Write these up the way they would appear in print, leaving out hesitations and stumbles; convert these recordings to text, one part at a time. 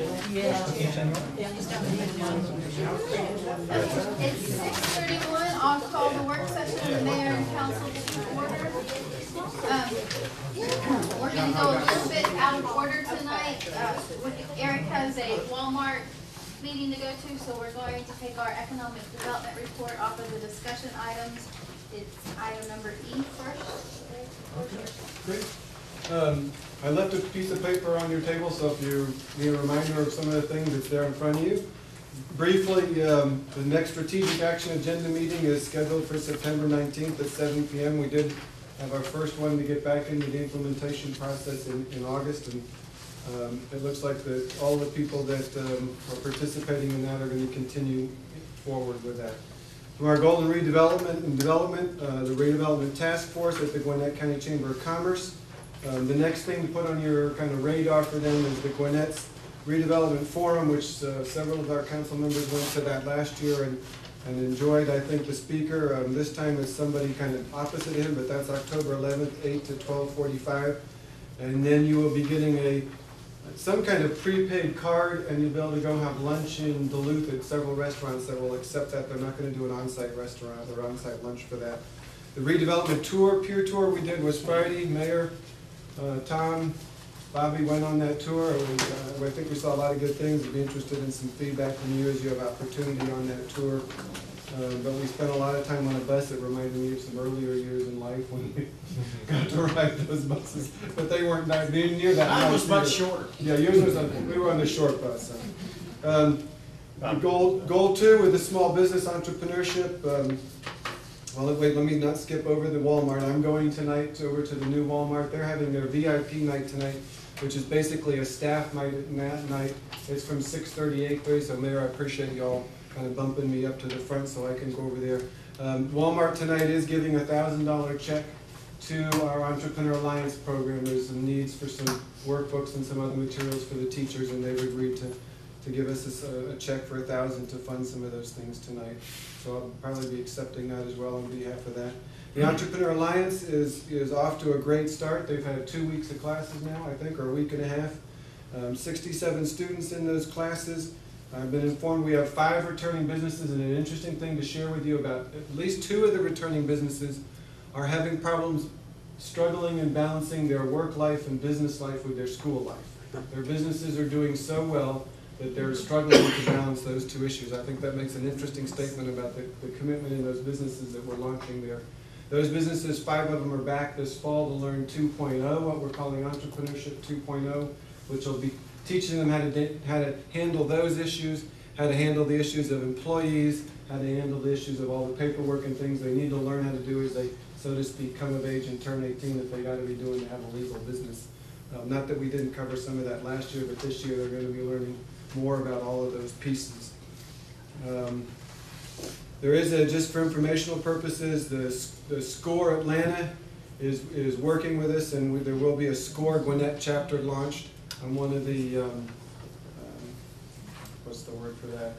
It's 6:31. I'll call the work session of the mayor and council to order. We're going to go a little bit out of order tonight. Eric has a Walmart meeting to go to, so we're going to take our economic development report off of the discussion items. It's item number E first. Great. I left a piece of paper on your table, so if you need a reminder of some of the things that's there in front of you. Briefly, the next strategic action agenda meeting is scheduled for September 19th at 7 p.m. We did have our first one to get back into the implementation process in August, and it looks like all the people that are participating in that are going to continue forward with that. From our goal in redevelopment and development, the redevelopment task force at the Gwinnett County Chamber of Commerce. The next thing to put on your kind of radar for them is the Gwinnett's Redevelopment Forum, which several of our council members went to that last year and enjoyed. I think the speaker this time is somebody kind of opposite him, but that's October 11th, 8 to 12:45. And then you will be getting some kind of prepaid card, and you'll be able to go have lunch in Duluth at several restaurants that will accept that. They're not going to do an on-site restaurant or on-site lunch for that. The redevelopment tour, peer tour we did was Friday. Mayor Tom, Bobby went on that tour. I think we saw a lot of good things. I'd be interested in some feedback from you as you have opportunity on that tour. But we spent a lot of time on a bus. It reminded me of some earlier years in life when we got to ride those buses. But they weren't near that. Mine was much shorter. Yeah, yours was. We were on the short bus. Goal 2 with the small business entrepreneurship. Well, wait, let me not skip over the Walmart. I'm going tonight over to the new Walmart. They're having their VIP night tonight, which is basically a staff night. It's from 6:30 to 8:30. So, Mayor, I appreciate y'all kind of bumping me up to the front so I can go over there. Walmart tonight is giving a $1,000 check to our Entrepreneur Alliance program. There's some needs for some workbooks and some other materials for the teachers, and they've agreed to give us a check for $1,000 to fund some of those things tonight. So I'll probably be accepting that as well on behalf of that. The Entrepreneur Alliance is off to a great start. They've had 2 weeks of classes now, I think, or a week and a half. 67 students in those classes. I've been informed we have 5 returning businesses, and an interesting thing to share with you about at least 2 of the returning businesses are having problems struggling and balancing their work life and business life with their school life. Their businesses are doing so well that they're struggling to balance those 2 issues. I think that makes an interesting statement about the commitment in those businesses that we're launching there. Those businesses, 5 of them are back this fall to learn 2.0, what we're calling Entrepreneurship 2.0, which will be teaching them how to handle those issues, how to handle the issues of employees, how to handle the issues of all the paperwork and things they need to learn how to do as they, so to speak, come of age and turn 18 that they got to be doing to have a legal business. Not that we didn't cover some of that last year, but this year they're going to be learning more about all of those pieces. There is just for informational purposes, the SCORE Atlanta is working with us, and there will be a SCORE Gwinnett chapter launched. I'm one of the, what's the word for that?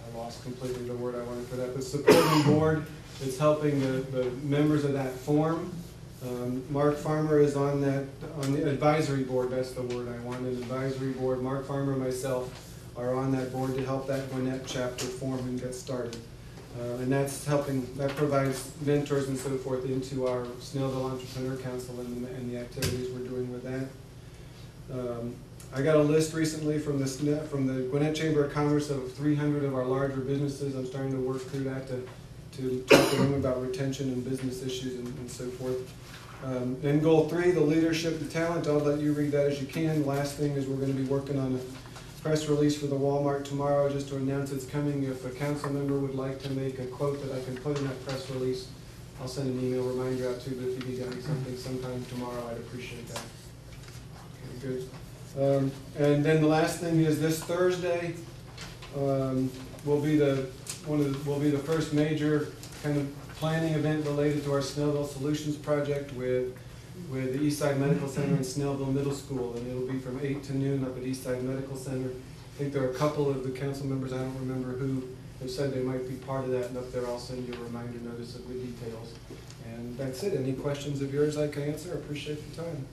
I lost completely the word I wanted for that. The supporting board is helping the members of that forum. Mark Farmer is on the advisory board. That's the word I wanted. Advisory board. Mark Farmer and myself are on that board to help that Gwinnett chapter form and get started. And that's helping. That provides mentors and so forth into our Snellville Entrepreneur Council and the activities we're doing with that. I got a list recently from the Gwinnett Chamber of Commerce of 300 of our larger businesses. I'm starting to work through that to talk to them about retention and business issues and so forth. Then goal 3, the leadership, the talent. I'll let you read that as you can. The last thing is we're going to be working on a press release for the Walmart tomorrow just to announce it's coming. If a council member would like to make a quote that I can put in that press release, I'll send an email reminder out to you, but if you need to do something sometime tomorrow, I'd appreciate that. Okay, good. And then the last thing is this Thursday will be the first major kind of planning event related to our Snellville Solutions project with the Eastside Medical Center and Snellville Middle School, and it'll be from 8 to noon up at Eastside Medical Center. I think there are a couple of the council members, I don't remember who, have said they might be part of that, and up there I'll send you a reminder notice of the details. And that's it. Any questions of yours I can answer? I appreciate your time.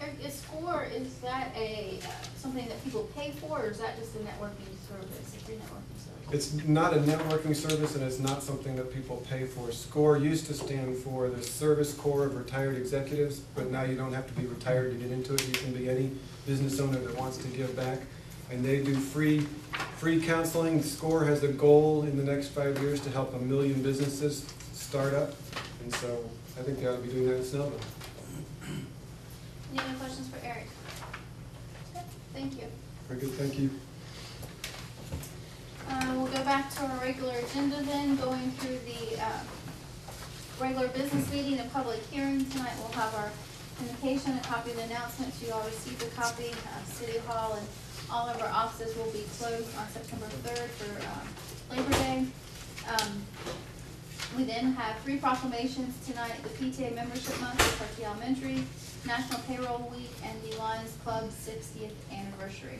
Eric, is SCORE, is that something that people pay for, or is that just a networking service, a free networking service? It's not a networking service, and it's not something that people pay for. SCORE used to stand for the Service Corps of Retired Executives, but now you don't have to be retired to get into it. You can be any business owner that wants to give back. And they do free counseling. SCORE has a goal in the next 5 years to help 1 million businesses start up. And so I think they ought to be doing that in Snellville. Any other questions for Eric? Okay, thank you. Very good, thank you. We'll go back to our regular agenda then, going through the regular business meeting and public hearing. Tonight we'll have our communication, a copy of the announcements. You all received a copy. City Hall and all of our offices will be closed on September 3rd for Labor Day. We then have 3 proclamations tonight: the PTA Membership Month for Parkey Elementary, National Payroll Week, and the Lions Club's 60th anniversary.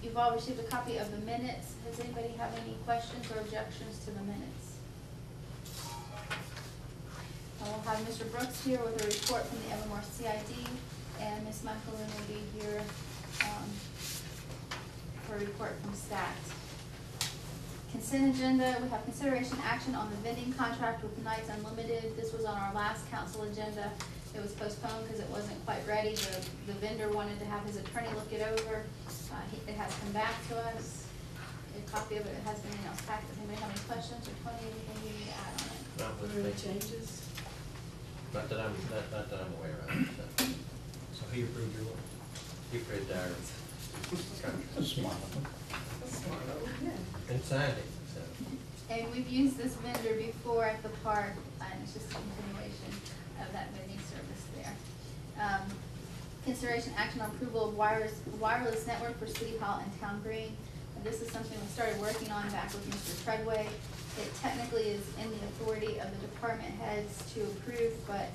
You've all received a copy of the minutes. Does anybody have any questions or objections to the minutes? I will have Mr. Brooks here with a report from the Evermore CID, and Ms. McAloon will be here for a report from STAT. Consent agenda, we have consideration action on the vending contract with Knights Unlimited. This was on our last council agenda. It was postponed because it wasn't quite ready. The vendor wanted to have his attorney look it over. It has come back to us. A copy of it has been in our packet. Does anybody have any questions or Tony, anything you need to add on it? Not with Are there me. any changes? Not that I'm aware of. So he approved your one? He approved ours. That's smart of him. That's smart, yeah. And signed it, so. And we've used this vendor before at the park, and it's just a continuation of that vending service there. Consideration action on approval of wireless network for City Hall and Town Green. And this is something we started working on back with Mr. Treadway. It technically is in the authority of the department heads to approve, but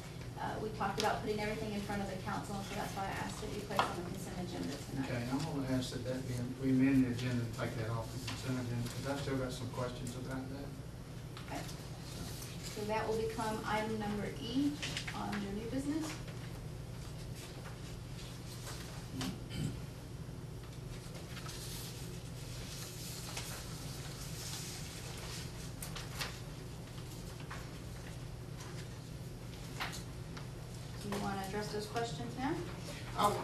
we talked about putting everything in front of the council, so that's why I asked it be placed on the consent agenda tonight. Okay, I'm gonna ask that we amend the agenda and take that off the consent agenda, because I've still got some questions about that. Okay. So that will become item number E on your new business. Do you want to address those questions now?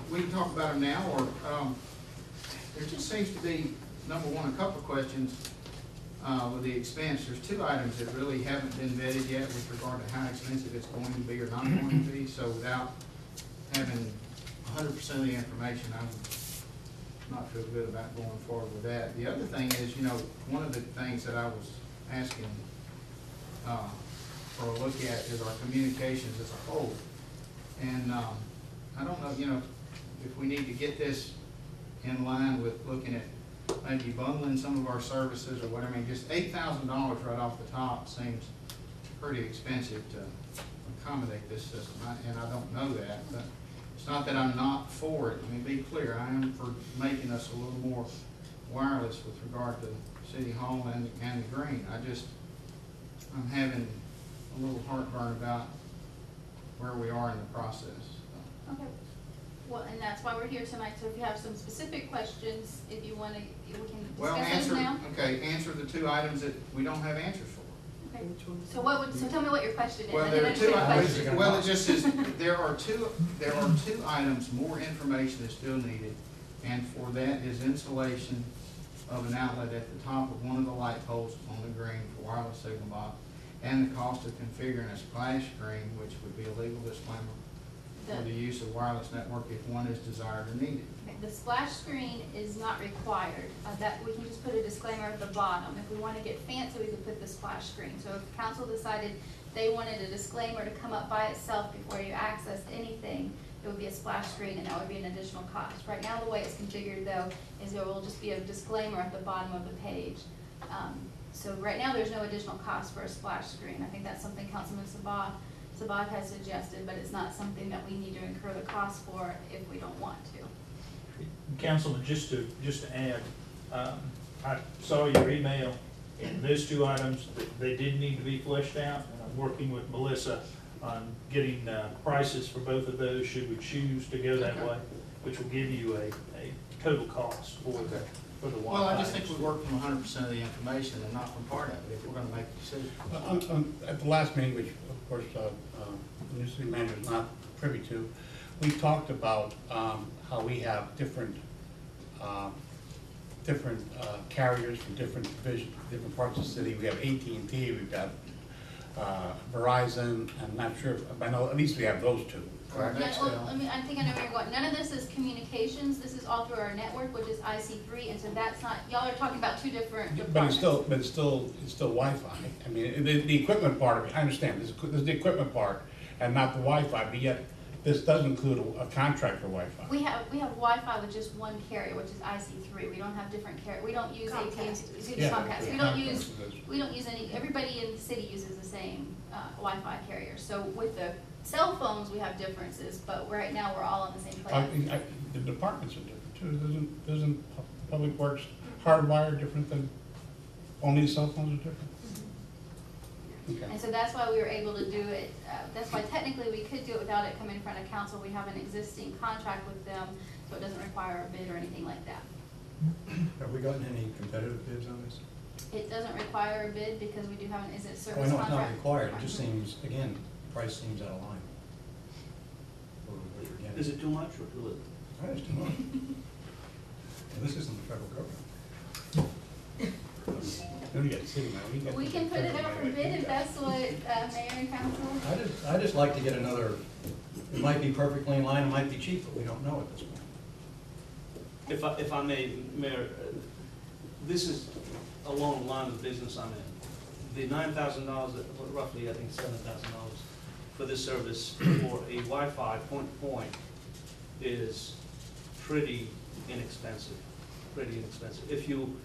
We can talk about them now, or, there just seems to be, number one, a couple of questions, with the expense. There's 2 items that really haven't been vetted yet with regard to how expensive it's going to be or not going to be, so without having 100% of the information, I'm not feel good about going forward with that. The other thing is, one of the things that I was asking, for a look at is our communications as a whole. And I don't know, if we need to get this in line with looking at maybe bundling some of our services or whatever. I mean, just $8,000 right off the top seems pretty expensive to accommodate this system. And I don't know that, but it's not that I'm not for it. Let me be clear, I am for making us a little more wireless with regard to City Hall and the Green. I'm having a little heartburn about where we are in the process. Okay. Well, and that's why we're here tonight, so if you have some specific questions, if you want to, we can discuss those now. Answer the 2 items that we don't have answers for. Okay. So tell me what your question is. Well, and there then are answer 2 your items, question. well, it just says, there are two items, more information is still needed, and for that is installation of an outlet at the top of one of the light poles on the green for wireless signal box, and the cost of configuring a splash screen, which would be a legal disclaimer for the use of wireless network if one is desired or needed. Okay, the splash screen is not required. That we can just put a disclaimer at the bottom. If we want to get fancy, we could put the splash screen. So if council decided they wanted a disclaimer to come up by itself before you access anything, it would be a splash screen, and that would be an additional cost. Right now, the way it's configured, though, is there will just be a disclaimer at the bottom of the page. So right now, there's no additional cost for a splash screen. I think that's something Councilman Sabat has suggested, but it's not something that we need to incur the cost for if we don't want to. Councilman, just to add, I saw your email, and those 2 items, they did need to be fleshed out, and I'm working with Melissa on getting prices for both of those, should we choose to go that way, which will give you a total cost for the Wi-Fi. Well, I just think we work from 100% of the information and not from part of it, if we're gonna make a decision. At the last meeting, which of course, the new city manager is not privy to, we talked about, how we have different carriers for different divisions, different parts of the city. We have AT&T, we've got, Verizon, I'm not sure, I know, at least we have those two, correct? Next, I think I know where you're going. None of this is communications, this is all through our network, which is IC3, and so that's not, y'all are talking about two different But it's departments. still Wi-Fi. I mean, the equipment part of it, I understand, this is the equipment part and not the Wi-Fi, but yet this does include a contract for Wi-Fi. We have Wi-Fi with just one carrier, which is IC3. We don't have different carrier, we don't use AT&T, Yeah, Comcast. yeah, We don't use any, everybody in the city uses the same Wi-Fi carrier. So with the cell phones, we have differences, but right now, we're all on the same plan. The departments are different too. Doesn't Public Works hardwire different than, only cell phones are different? Okay. And so that's why we were able to do it, that's why technically we could do it without it coming in front of council. We have an existing contract with them, so it doesn't require a bid or anything like that. Have we gotten any competitive bids on this? It doesn't require a bid because we do have an, is it Oh, I service know it's not contract? required, it just seems, again, price seems out of line. For what you're getting. Is it too much or too little? That is too much. And this isn't the federal government. Don't get city now. We can put it out for bid if that's what mayor and council. I just like to get another, it might be perfectly in line, it might be cheap, but we don't know at this point. If I may, Mayor, this is along the line of the business I'm in. The $9,000, roughly, I think $7,000 for this service for a Wi-Fi point-to-point is pretty inexpensive, If you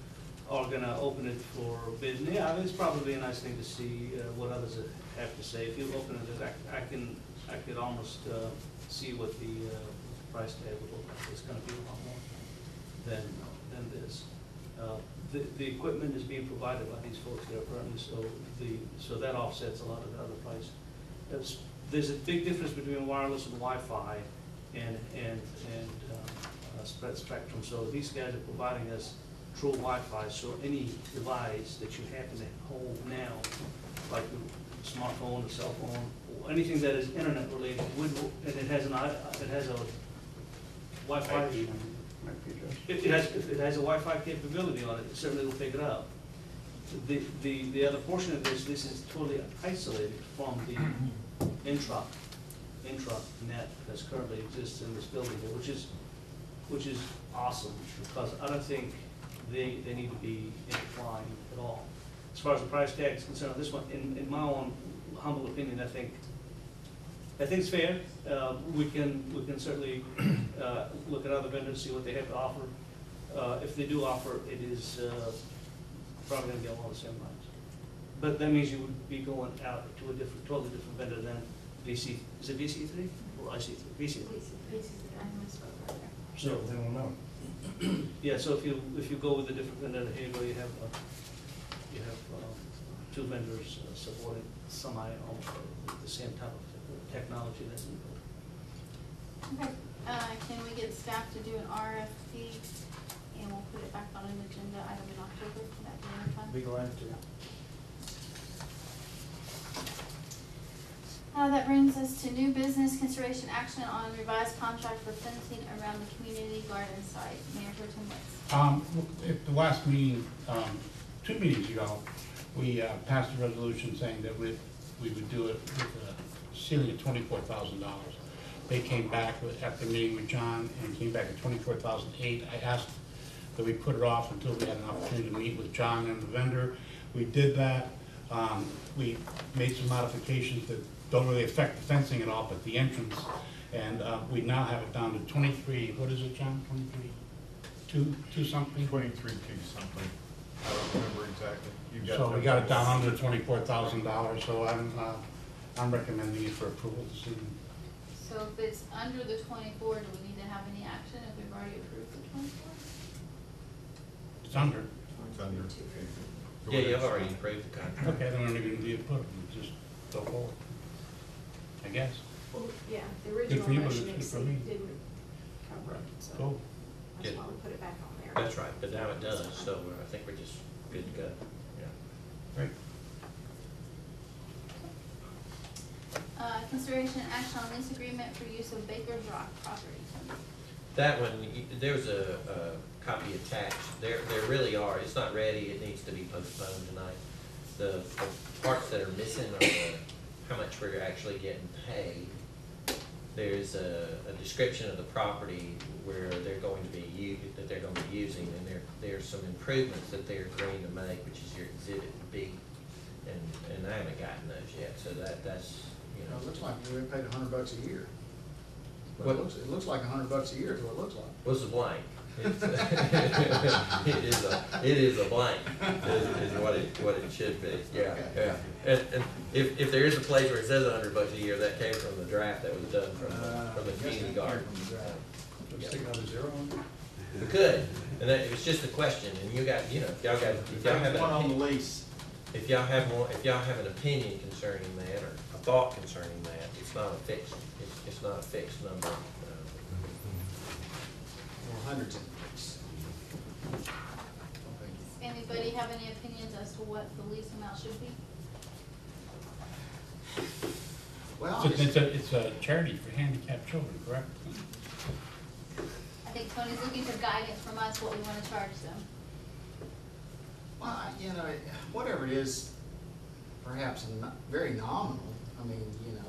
are gonna open it for bid, yeah, it's probably a nice thing to see what others have to say. If you open it, I could almost see what the price tag would look like. It's gonna be a lot more than this. The equipment is being provided by these folks there currently, so that offsets a lot of the other price. There's a big difference between wireless and Wi-Fi and spread spectrum. So these guys are providing us true Wi-Fi. So any device that you happen to hold now, like a smartphone, a cell phone, or anything that is internet related, and it has a Wi-Fi. It has a Wi-Fi capability on it. It certainly will pick it up. The other portion of this is totally isolated from the intranet that currently exists in this building here, which is awesome, because I don't think they need to be intertwined at all. As far as the price tag is concerned on this one, in my own humble opinion, I think it's fair. We can certainly look at other vendors, see what they have to offer. If they do offer, it is probably going to be along the same lines. But that means you would be going out to a totally different vendor than VC. Is it VC3 or IC3? VC3. So they don't know. Yeah. So if you go with a different vendor, here you go. You have two vendors supporting almost the same type of technology that's involved. Okay, can we get staff to do an RFP and we'll put it back on an agenda item in October? Can that be enough time? Be glad to. That brings us to new business consideration action on revised contract for fencing around the community garden site. Mayor Pro Tem Wicks. At the last meeting, 2 meetings ago, we passed a resolution saying that we would do it with a ceiling of $24,000. They came back after meeting with John and came back at $24,008. I asked that we put it off until we had an opportunity to meet with John and the vendor. We did that. We made some modifications that don't really affect the fencing at all, but the entrance. And we now have it down to 23, what is it, John, 23? Two something? 23 2 something. I don't remember exactly. You've got So we got it down under $24,000, so I'm recommending it for approval this evening. So if it's under the 24, do we need to have any action if we've already approved the 24? It's under. It's under. Yeah, you've already approved the contract. Okay, then we don't even need to put it, just go forward. I guess. Well, yeah, the Good original for you, but motion it's good for me. didn't cover it, so Cool. that's Good. why we put it back on there. That's right, but now it does, so I think we're just good to go. Yeah. Great. Consideration and action on lease agreement for use of Baker's Rock property. That one, there's a copy attached. There really are. It's not ready. It needs to be postponed tonight. The parts that are missing are how much we're actually getting paid. There's a description of the property where they're going to be using, and there's some improvements that they're agreeing to make, which is your exhibit B. And I haven't gotten those yet, so that's, you You know. know, it looks like we paid $100 a year. But What? it looks like $100 a year is what it looks like. What's a blank? It is a blank, is what it should be, yeah, yeah. And if there is a place where it says $100 a year, that came from the draft that was done from the community garden. Just stick another zero on it. We could, and it was just a question, and you got, if y'all have One on the an lease. if y'all have an opinion concerning that, or a thought concerning that, it's not a fixed number. Or hundreds in the lease. Okay. Anybody have any opinions as to what the lease amount should be? Well, It's a charity for handicapped children, correct? I think Tony's looking for guidance from us, what we want to charge them. well, you know, whatever it is, perhaps very nominal. I mean, you know,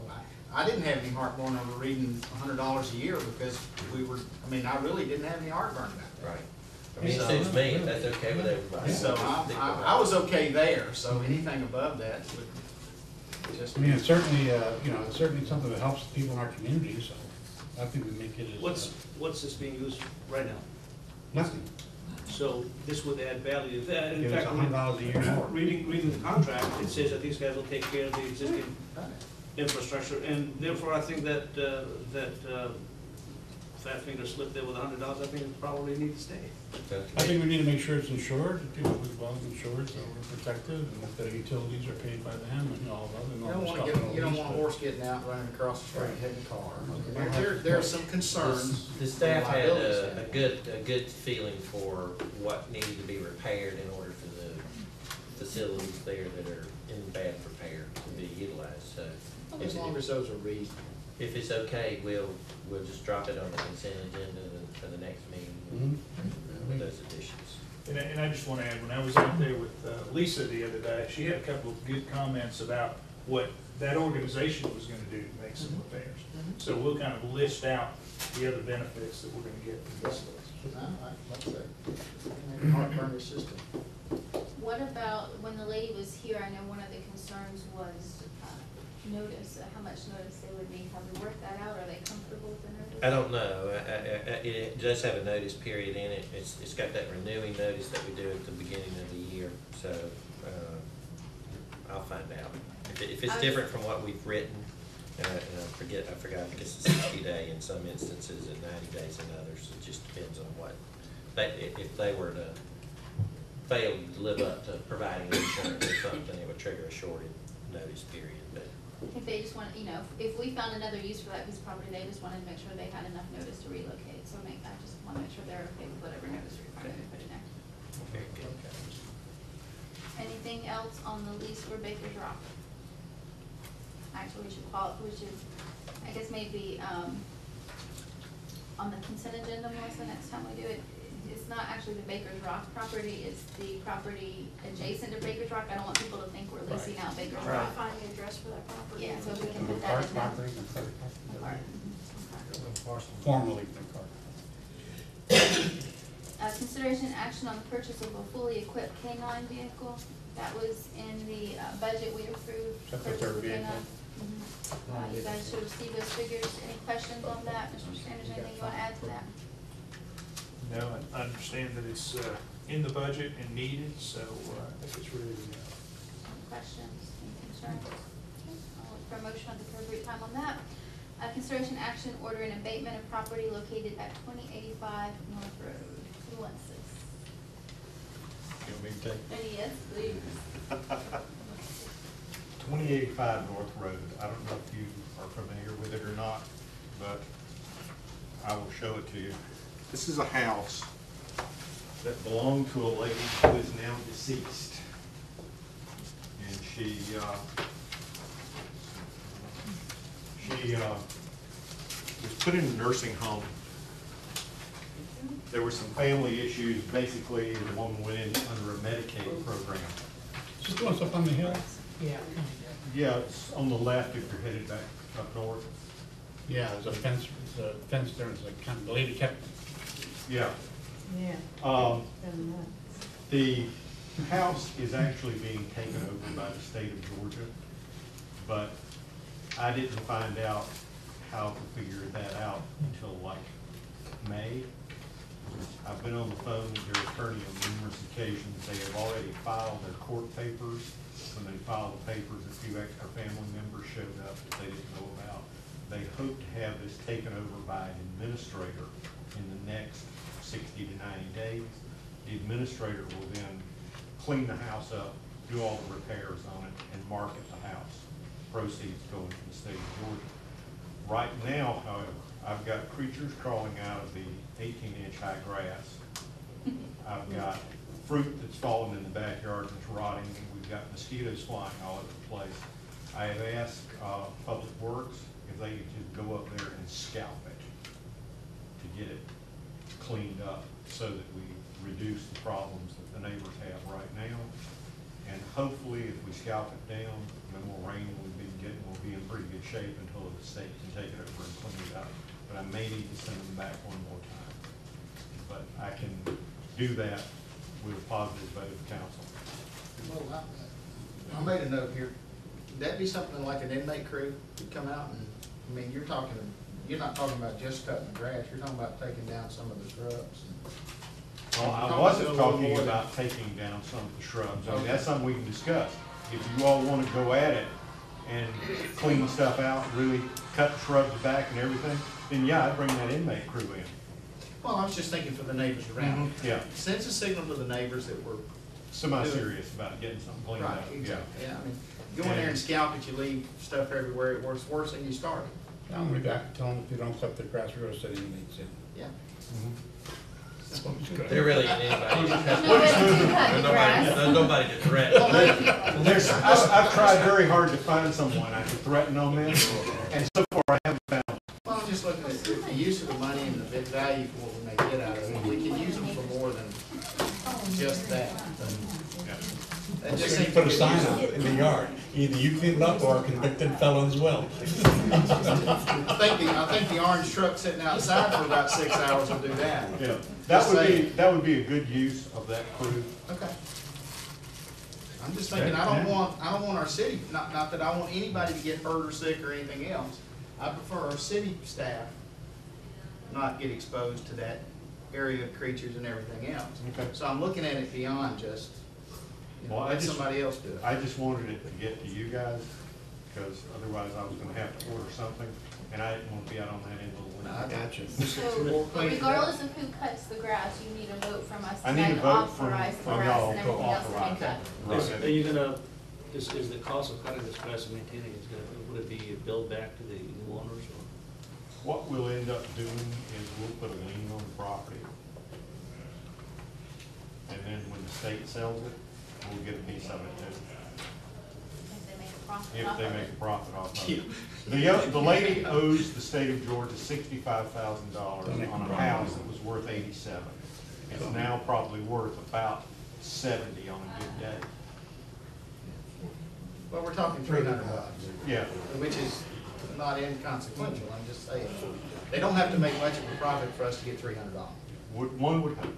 I didn't have any heartburn over reading $100 a year because I really didn't have any heartburn about that. Right. I mean, it suits me, if that's okay with everybody. So I was okay there, so anything above that would just. I mean, it's certainly, it's certainly something that helps the people in our community, so I think we make it as. What's this being used right now? Nothing. So this would add value. In Give us fact, $100 a year more. reading the contract, it says that these guys will take care of the existing infrastructure, and therefore I think that Fat Finger slipped there with $100, I think it probably needs to stay. I think we need to make sure it's insured, we're well insured, so we're protected, and that the utilities are paid by them and all of that. You don't want a horse getting out, running across the street, hitting a car. There are some concerns. The staff had liability a standpoint. good feeling for what needed to be repaired in order for the facilities there that are in bad repair to be utilized, so. As long as those are reasonable. If it's okay, we'll just drop it on the consent agenda for the next meeting with those additions. And I just want to add, when I was out there with Lisa the other day, she had a couple of good comments about what that organization was going to do to make some repairs. So we'll kind of list out the other benefits that we're going to get from this list. Like I say, heartburn system. What about, when the lady was here, I know one of the concerns was notice, how much notice they would need. Have we worked that out? Are they comfortable with the notice? I don't know. It does have a notice period in it. It's got that renewing notice that we do at the beginning of the year, so I'll find out. If it's different from what we've written, and I forgot, I think it's a 60-day in some instances and 90 days in others. It just depends on what, if they were to fail to live up to providing insurance or something, it would trigger a shorted notice period, but. If they just want, if we found another use for that piece of property, they just wanted to make sure they had enough notice to relocate. So I just want to make sure they're okay with whatever notice requirement we put in there. Very good. Anything else on the lease for Baker's Rock? Actually, I guess maybe, on the consent agenda, Melissa, next time we do it, it's not actually the Baker's Rock property, it's the property adjacent to Baker's Rock. I don't want people to think we're leasing out Baker's Try to Rock. find the address for that property. Yeah, so if we can The put park that in there. property, the park Alright. formerly the park. Consideration and action on the purchase of a fully equipped K-9 vehicle. That was in the budget we approved. That's the purchase third of K-9. vehicle. You guys should have seen those figures. Any questions on that? Mr. Sanders, anything you want to add to that? No, I understand that it's in the budget and needed, so I think it's ready to go. Any questions, any concerns? Okay, I'll look for a motion at the appropriate time on that. Consideration action order an abatement of property located at 2085 North Road. Who wants this? You want me to take? Yes, please. 2085 North Road. I don't know if you are familiar with it or not, but I will show it to you. This is a house that belonged to a lady who is now deceased. And she was put in a nursing home. There were some family issues. Basically, the woman went in under a Medicaid program. Just going up on the hill? Yeah, it's on the left if you're headed back up north. Yeah, there's a fence there, it's like kind of, the lady kept, Yeah. Yeah. The house is actually being taken over by the state of Georgia, but I didn't find out how to figure that out until like May. I've been on the phone with their attorney on numerous occasions. They have already filed their court papers. When they filed the papers, a few extra family members showed up that they didn't know about. They hope to have this taken over by an administrator in the next 60 to 90 days. The administrator will then clean the house up, do all the repairs on it, and market the house. Proceeds going to the state of Georgia. Right now, however, I've got creatures crawling out of the 18-inch high grass. I've got fruit that's fallen in the backyard and it's rotting. We've got mosquitoes flying all over the place. I have asked Public Works if they could just go up there and scalp it to get it cleaned up so that we reduce the problems that the neighbors have right now. And hopefully, if we scalp it down, no more rain we've been getting, we'll be in pretty good shape until the state can take it over and clean it up. But I may need to send them back one more time. But I can do that with a positive vote of council. Well, I made a note here. Would that be something like an inmate crew could come out and, I mean, you're not talking about just cutting the grass, you're talking about taking down some of the shrubs. Well, I wasn't talking about taking down some of the shrubs. I mean, that's something we can discuss. If you all want to go at it and clean stuff out, really cut the shrubs back and everything, then yeah, I'd bring that inmate crew in. Well, I was just thinking for the neighbors around. Yeah. Sends a signal to the neighbors that we're. Semi-serious about getting something cleaned Right, up. exactly, yeah, I mean, go in there and scalp it, you leave stuff everywhere, it works worse than you started. I'm gonna be back, tell them if you don't cut the grass, we're gonna send inmates in. Yeah. There really ain't anybody. Nobody to cut the grass. There's nobody to threaten. I've tried very hard to find someone I could threaten on this, and so far I haven't found. Well, I'm just looking at the use of the money and the bit value for what we may get out of it, we can use them for more than just that. That just seems to Put a be sign useful. out in the yard, either you clean it up or a convicted felons will. I think the orange truck sitting outside for about 6 hours will do that. Yeah, Just that would be a good use of that crew. Okay. I'm just thinking, I don't want our city, not that I want anybody to get hurt or sick or anything else. I prefer our city staff not get exposed to that area of creatures and everything else. Okay. So I'm looking at it beyond just, Well, let somebody else do it. I just wanted it to get to you guys, because otherwise I was gonna have to order something, and I didn't want to be out on that end of the No, I limit. Gotcha. So regardless of who cuts the grass, you need a vote from us I need a tonight to vote from authorize the y'all grass and to everything else to authorize be cut. Right. Are you gonna, is the cost of cutting this grass and maintaining it, would it be billed back to the new owners or? What we'll end up doing is we'll put a lien on the property. And then when the state sells it, we'll get a piece of it too. If they make a profit If off they of make it. a profit off of it. The lady owes the state of Georgia $65,000 on a house that was worth 87. It's now probably worth about 70 on a good day. Well, we're talking $300, Yeah, which is not inconsequential, I'm just saying. They don't have to make much of a profit for us to get $300. one would hope.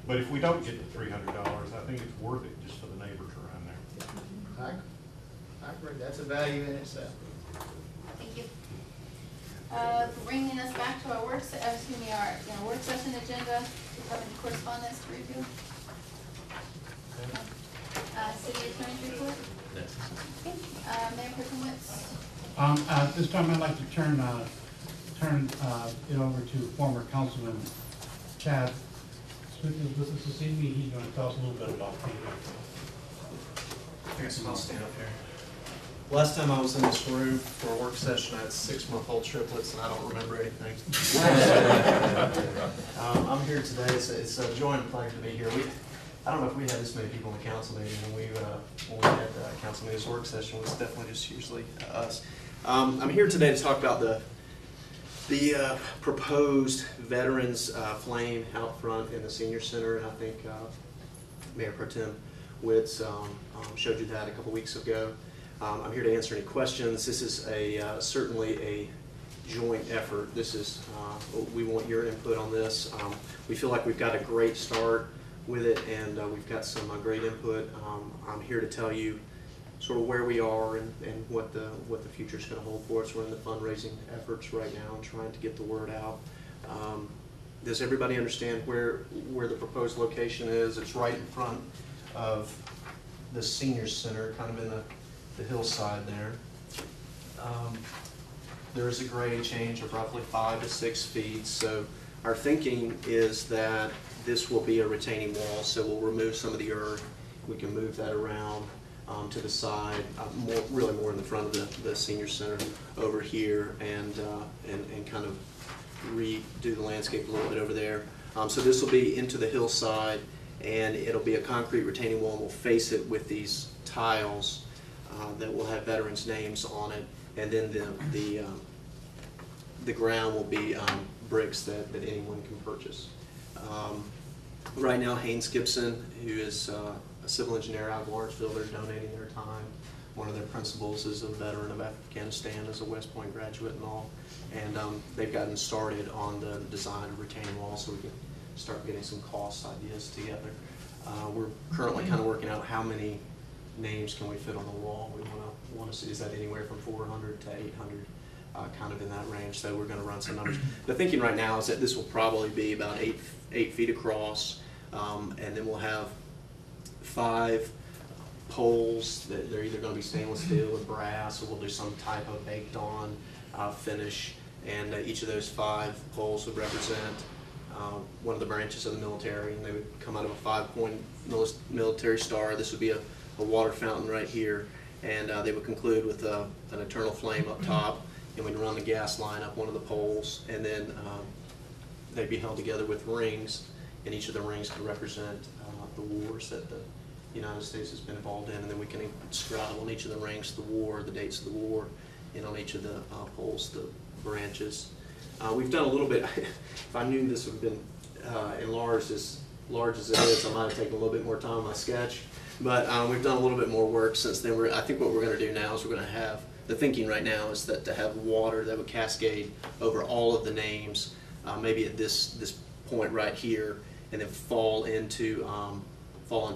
But if we don't get the $300, I think it's worth it just for the neighbors around there. I agree, that's a value in itself. Thank you. Bringing us back to our work session agenda, do you have any correspondence to review? City attorney's report? Okay. Mayor Perkins? At this time, I'd like to turn it over to former Councilman Chad Smith is with us this evening. He's going to tell us a little bit about the. I guess I'll stand up here. Last time I was in this room for a work session, I had 6-month-old triplets, and I don't remember anything. I'm here today. It's a joy and pleasure to be here. I don't know if we had this many people in the council meeting when we had council meeting's work session. It was definitely just usually us. I'm here today to talk about the proposed Veterans Flame out front in the Senior Center, and I think Mayor Pro Tem Witz showed you that a couple weeks ago. I'm here to answer any questions. This is certainly a joint effort. This is we want your input on this. We feel like we've got a great start with it, and we've got some great input. I'm here to tell you sort of where we are and what the future is going to hold for us. We're in the fundraising efforts right now and trying to get the word out. Does everybody understand where the proposed location is? It's right in front of the Senior Center, kind of in the hillside there. There is a grade change of roughly 5 to 6 feet. So our thinking is that this will be a retaining wall. So we'll remove some of the earth. We can move that around to the side, really more in the front of the Senior Center over here, and kind of redo the landscape a little bit over there. So this will be into the hillside, and it'll be a concrete retaining wall, and we'll face it with these tiles that will have veterans' names on it, and then the ground will be bricks that anyone can purchase. Right now, Haynes Gibson, who is a civil engineer out of Lawrenceville, they're donating their time. One of their principals is a veteran of Afghanistan, is a West Point graduate and all, and they've gotten started on the design of retaining walls so we can start getting some cost ideas together. We're currently kind of working out how many names can we fit on the wall. We want to see, is that anywhere from 400 to 800, kind of in that range. So we're going to run some numbers. The thinking right now is that this will probably be about 8 feet across, and then we'll have 5 poles that they're either going to be stainless steel or brass, or we'll do some type of baked on finish, and each of those 5 poles would represent one of the branches of the military, and they would come out of a 5-point military star. This would be a water fountain right here, and they would conclude with an eternal flame up top, and we'd run the gas line up one of the poles, and then they'd be held together with rings, and each of the rings could represent the wars that the United States has been involved in, and then we can inscribe on each of the rings the war, the dates of the war, and on each of the poles the branches. We've done a little bit. If I knew this would have been enlarged as large as it is, I might have taken a little bit more time on my sketch. But we've done a little bit more work since then. I think what we're going to do now is we're going to have, the thinking right now is that to have water that would cascade over all of the names, maybe at this point right here, and then fall into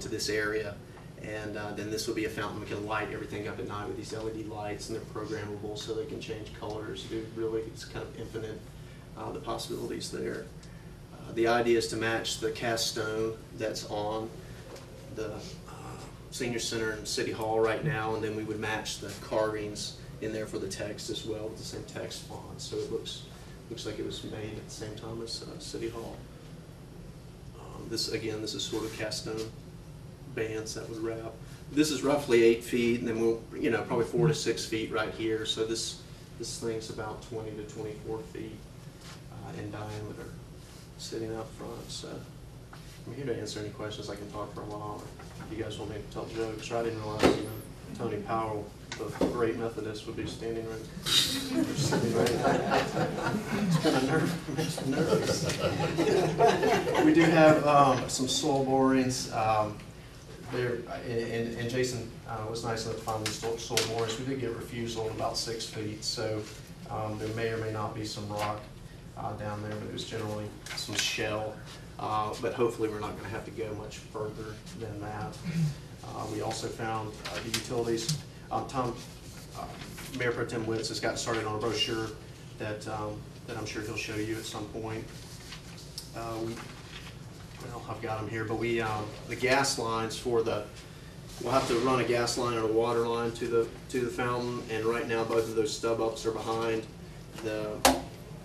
this area. And then this will be a fountain. We can light everything up at night with these LED lights, and they're programmable so they can change colors. It's kind of infinite, the possibilities there. The idea is to match the cast stone that's on the Senior Center and City Hall right now, and then we would match the carvings in there for the text as well with the same text font. So it looks like it was made at the same time as City Hall. This is sort of cast stone bands that would wrap. This is roughly 8 feet, and then we'll, probably 4 to 6 feet right here. So this thing's about 20 to 24 feet in diameter, sitting out front. So I'm here to answer any questions. I can talk for a while. If you guys want me to tell jokes, I didn't realize, Tony Powell, the great Methodist, would be standing right there. It's kind of makes me nervous. We do have some soil borings. And Jason was nice enough to find these soil borings. We did get refusal at about 6 feet, so there may or may not be some rock down there, but it was generally some shell. But hopefully we're not going to have to go much further than that. We also found the utilities. Mayor Pro Tem Witz has gotten started on a brochure that I'm sure he'll show you at some point. I've got them here, but the gas lines we'll have to run a gas line or a water line to the fountain, and right now both of those stub ups are behind the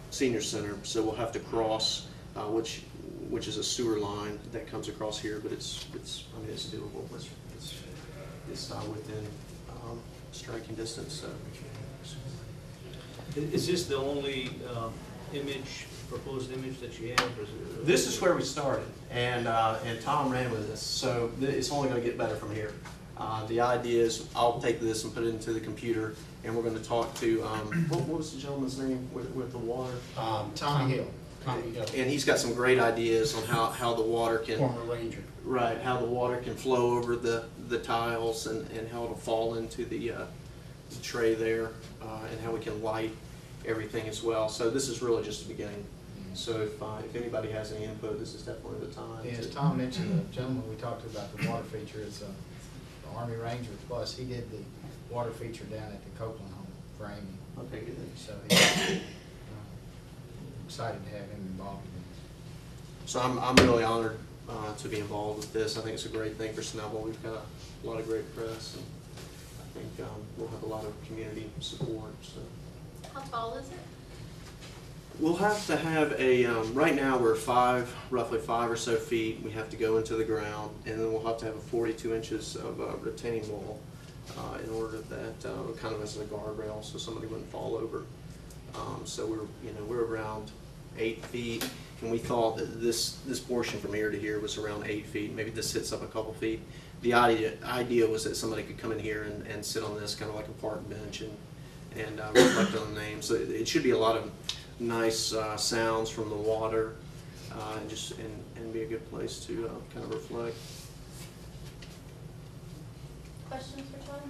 Senior Center, so we'll have to cross, which is a sewer line that comes across here, but it's doable. It's within striking distance, so. Is this the only proposed image that you have? Or is it? This is where we started, and Tom ran with this, so it's only going to get better from here. The idea is I'll take this and put it into the computer, and we're going to talk to, what was the gentleman's name with the water? Tommy Hill. Tommy Hill. And he's got some great ideas on how the water can, Former ranger. right, how the water can flow over the tiles and how it'll fall into the tray there, and how we can light everything as well. So this is really just the beginning. So if anybody has any input, this is definitely the time. As Tom mentioned, the gentleman we talked to about the water feature is the Army Ranger Plus. He did the water feature down at the Copeland home for Amy. Okay, good. So he's excited to have him involved in it. So I'm really honored to be involved with this. I think it's a great thing for Snellville. We've got a lot of great press, and I think we'll have a lot of community support. So. How tall is it? We'll have to have a, right now we're roughly 5 or so feet. We have to go into the ground, and then we'll have to have a 42 inches of retaining wall in order that, kind of as a guardrail so somebody wouldn't fall over. So we're around 8 feet, and we thought that this portion from here to here was around 8 feet. Maybe this sits up a couple feet. The idea was that somebody could come in here and sit on this kind of like a park bench and reflect on the name. So it should be a lot of nice sounds from the water, and be a good place to kind of reflect. Questions for Tom?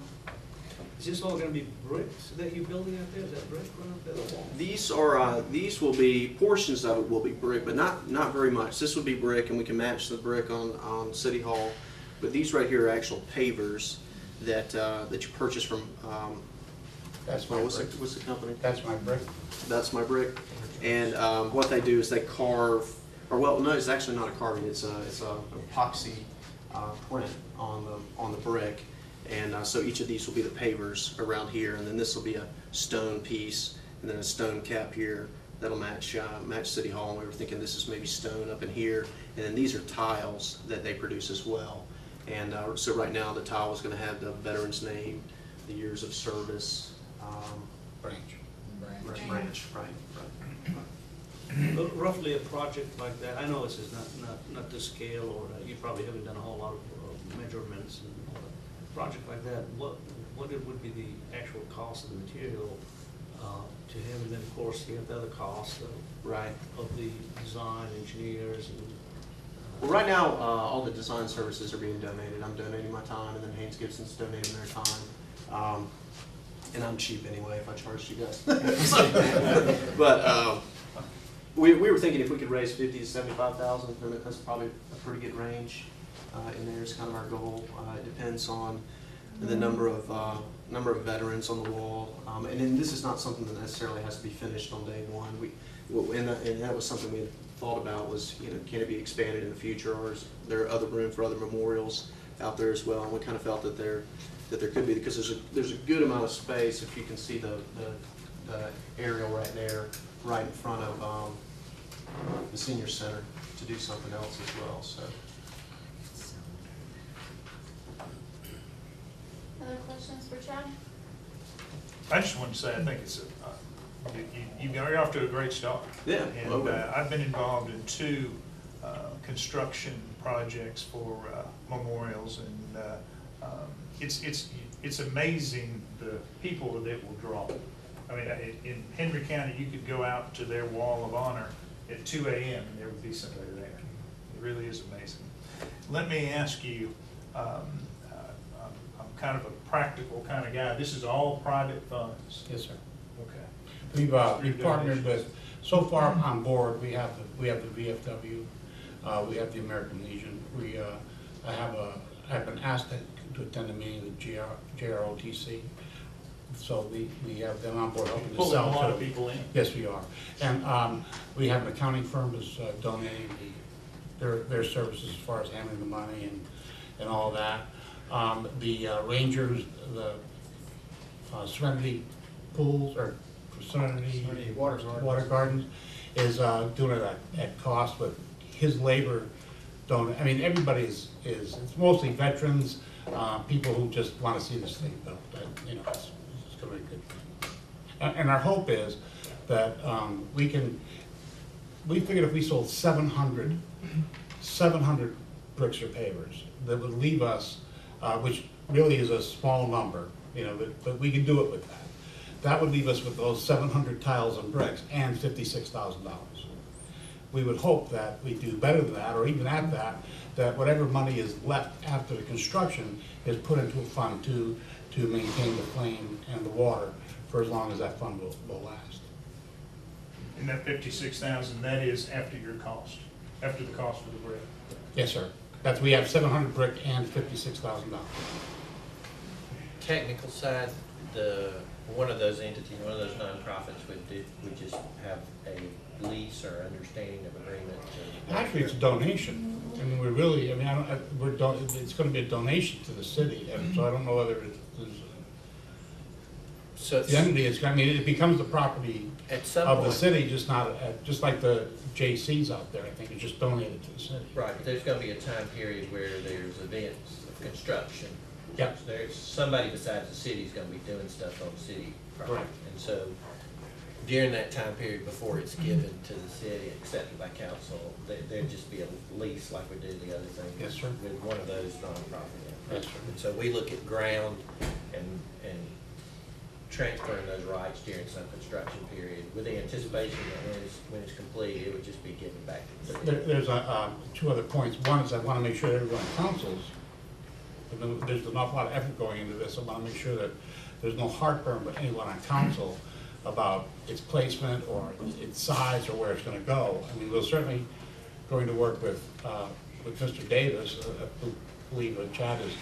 Is this all gonna be bricks that you're building out there? Is that brick going up there, the wall? These will be, portions of it will be brick, but not very much. This will be brick, and we can match the brick on City Hall. But these right here are actual pavers that you purchase from. That's my what's brick. the company? That's my brick. That's my brick. And what they do is they carve, or well, no, it's actually not a carving. It's a epoxy print on the brick. And so each of these will be the pavers around here, and then this will be a stone piece, and then a stone cap here that'll match City Hall. And we were thinking this is maybe stone up in here, and then these are tiles that they produce as well. And so right now the tile is going to have the veteran's name, the years of service. Branch, right. Roughly a project like that, I know this is not this scale, or you probably haven't done a whole lot of measurements and all that. Project like that, what would be the actual cost of the material to have, and then of course you have the other costs of the design, engineers, and well, right now, all the design services are being donated. I'm donating my time, and then Haynes Gibson's donating their time. And I'm cheap anyway if I charge you guys. But we were thinking if we could raise $50,000 to $75,000, then that's probably a pretty good range. In there is kind of our goal. It depends on the number of veterans on the wall, and then this is not something that necessarily has to be finished on day one. And that was something we had thought about was, can it be expanded in the future, or is there other room for other memorials out there as well? And we kind of felt that there could be, because there's a good amount of space. If you can see the aerial right there, right in front of the senior center, to do something else as well. So. Other questions for Chad? I just want to say, I think it's you're off to a great start. Yeah. And I've been involved in 2 construction projects for memorials, and it's amazing the people that it will draw. I mean, in Henry County, you could go out to their wall of honor at 2 a.m. and there would be somebody there. It really is amazing. Let me ask you, I'm kind of a practical kind of guy. This is all private funds? Yes, sir. Okay. We've partnered with, so far on board, we have the VFW, we have the American Legion. I have been asked to attend a meeting with JROTC, so we have them on board helping to Pulling sell. a lot of people in. Yes, we are, and we have an accounting firm that's donating their services as far as handling the money and all that. The Rangers, the Serenity Pools, or Serenity Water Gardens is doing it at cost, but his labor don't, I mean, everybody is, it's mostly veterans, people who just want to see this thing built, that, you know, it's gonna be a good thing. And our hope is that we figured if we sold 700 bricks or pavers, that would leave us, which really is a small number, you know, but we can do it with that. That would leave us with those 700 tiles and bricks and $56,000. We would hope that we do better than that, or even at that, that whatever money is left after the construction is put into a fund to maintain the flame and the water for as long as that fund will last. And that 56,000, that is after your cost, after the cost of the brick. Yes, sir. We have 700 brick and $56,000. Technical side, one of those entities, one of those nonprofits would just have a lease or understanding of agreement to. Actually, it's a donation. I mean, it's gonna be a donation to the city, and so I don't know whether So the entity is, I mean, it becomes the property at some of the point, city, just like the JCs out there, I think, it's just donated to the city. right, but there's gonna be a time period where there's events of construction. Yep. There's somebody besides the city's gonna be doing stuff on city property. Correct. And so during that time period before it's given to the city, accepted by council, there'd just be a lease like we do the other things. Yes, sir. With one of those nonprofit. Yes, sir. And so we look at ground and transferring those rights during some construction period with the anticipation that when it's complete, it would just be given back to the city. There's two other points. One is I want to make sure everyone on councils, there's an awful lot of effort going into this. I want to make sure that there's no heartburn with anyone on council about its placement or its size or where it's going to go. I mean, we're certainly going to work with Mr. Davis, who I believe Chad is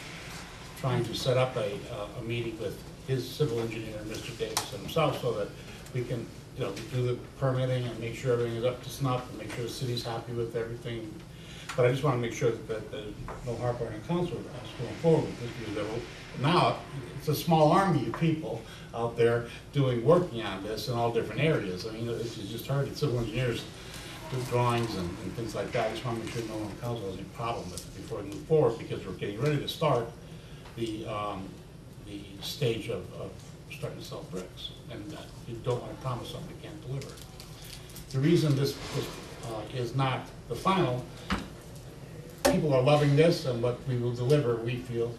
trying to set up a meeting with his civil engineer, Mr. Davis himself, so that we can, you know, do the permitting and make sure everything is up to snuff and make sure the city's happy with everything. But I just want to make sure that there's no heartburn in council going forward with this, because now it's a small army of people out there working on this in all different areas. I mean, as you just heard, it's civil engineers do drawings and things like that. I just want to make sure no one in council has any problem with it before we move forward, because we're getting ready to start the stage of starting to sell bricks, and you don't want to promise something you can't deliver. The reason this is not the final, people are loving this, and what we will deliver,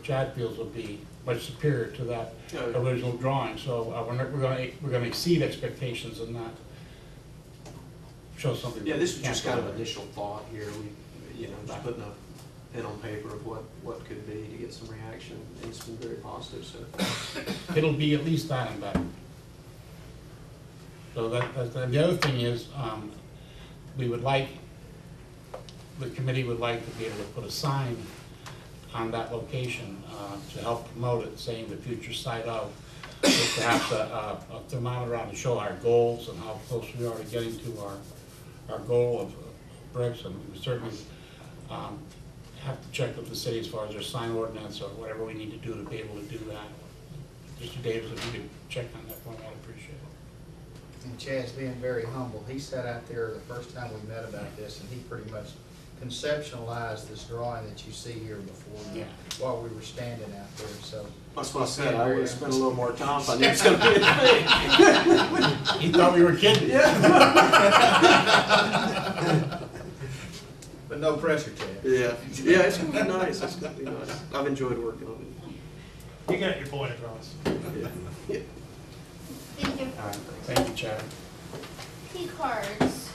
Chad feels, will be much superior to that original drawing. So we're going to exceed expectations and not show something. Yeah, this was just kind of initial thought here. We, just putting a pen on paper of what could be to get some reaction, and it's been very positive. So it'll be at least that and better. So the other thing is, the committee would like to be able to put a sign on that location to help promote it, saying the future site of, with perhaps a thermometer on to show our goals and how close we are to getting to our goal of bricks. And we certainly have to check with the city as far as their sign ordinance or whatever we need to do to be able to do that. Mr. Davis, if you could check on that for me, I'd appreciate it. And Chad's being very humble. He sat out there the first time we met about this, and he pretty much conceptualized this drawing that you see here before you, while we were standing out there. So that's what I said. I would have spent a little more time if I knew it was going to be a thing. He thought we were kidding. Yeah. But no pressure, Chad. Yeah, it's going to be nice. It's going to be nice. I've enjoyed working on it. You got your point across. Yeah. Thank you. All right, thank you, Chad. P cards.